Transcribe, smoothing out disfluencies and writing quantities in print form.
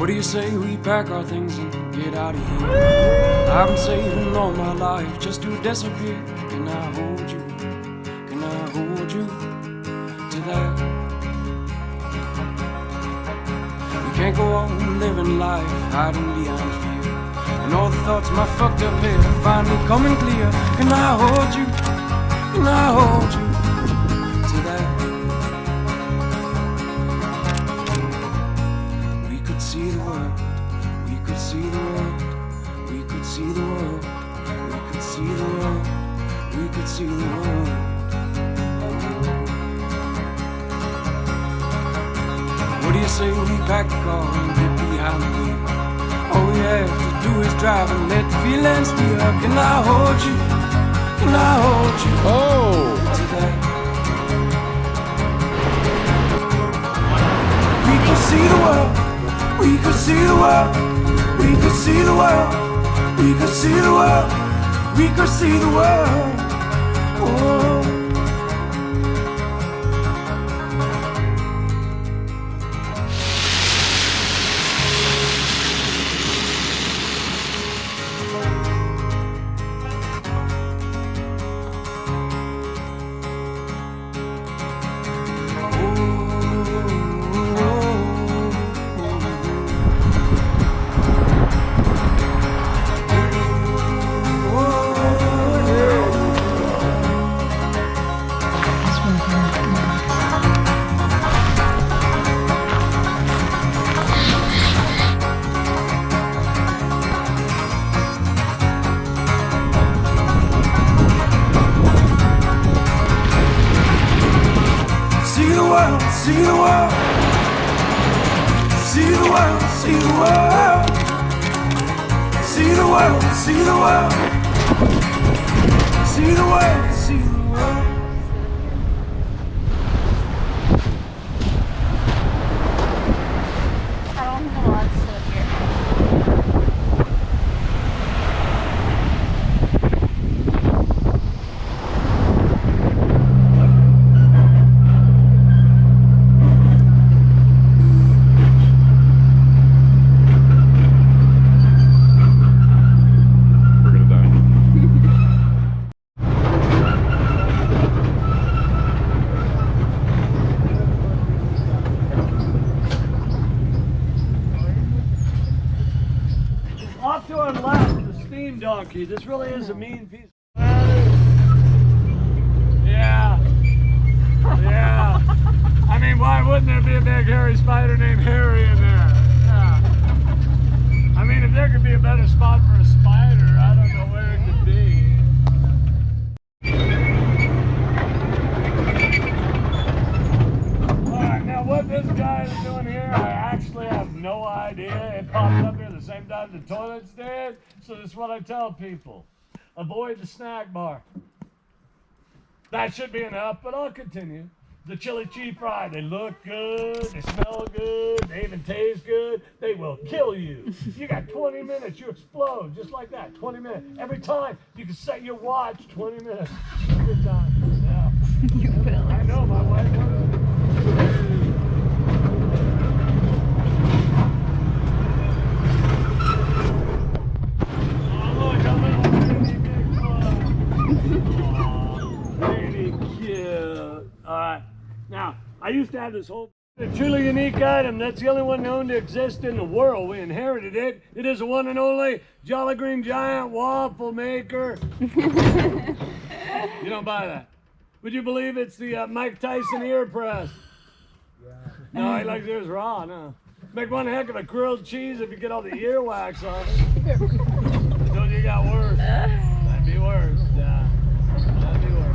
What do you say we pack our things and get out of here? I've been saving all my life just to disappear. Can I hold you? Can I hold you to that? We can't go on living life hiding behind fear, and all the thoughts in my fucked up head are finally coming clear. Can I hold you? Can I hold you to that? We could see the world. We could see the world. We could see the world. We could see the world. We could see the world. What do you say we pack the car and get behind the wheel? All we have to do is drive and let the feelings steer. Can I hold you? Can I hold you? Oh! To that? We could see the world. We could see the world. We could see the world. We could see the world. We could see the world. Oh. See the world, see the world. See the world, see the world. See the world, see the world. See the world, see the world. I don't have a lot to sit here. We're gonna die. Off to our left, the steam donkey. This really is a mean piece of Yeah. Yeah. I mean, why wouldn't there be a big hairy spider named Harry in there? Yeah. I mean, if there could be a better spot for a spider, I don't know where it could be. Alright, now what this guy is doing here, I actually have no idea. It popped up here the same time the toilets did. So this is what I tell people. Avoid the snack bar. That should be enough, but I'll continue. The chili cheese fry, they look good, they smell good, they even taste good. They will kill you. You got 20 minutes, you explode just like that. 20 minutes. Every time you can set your watch 20 minutes. Every time. Yeah. You will. I know my wife wanted it. Oh, look, a little bitty big one. Aw, pretty cute. All right. Now, I used to have this whole a truly unique item. That's the only one known to exist in the world. We inherited it. It is the one and only Jolly Green Giant waffle maker. You don't buy that. Would you believe it's the Mike Tyson ear press? Yeah. No, he likes yours raw, no. Make one heck of a grilled cheese if you get all the earwax off it. I told you got worse. That'd be worse. Yeah. That'd be worse.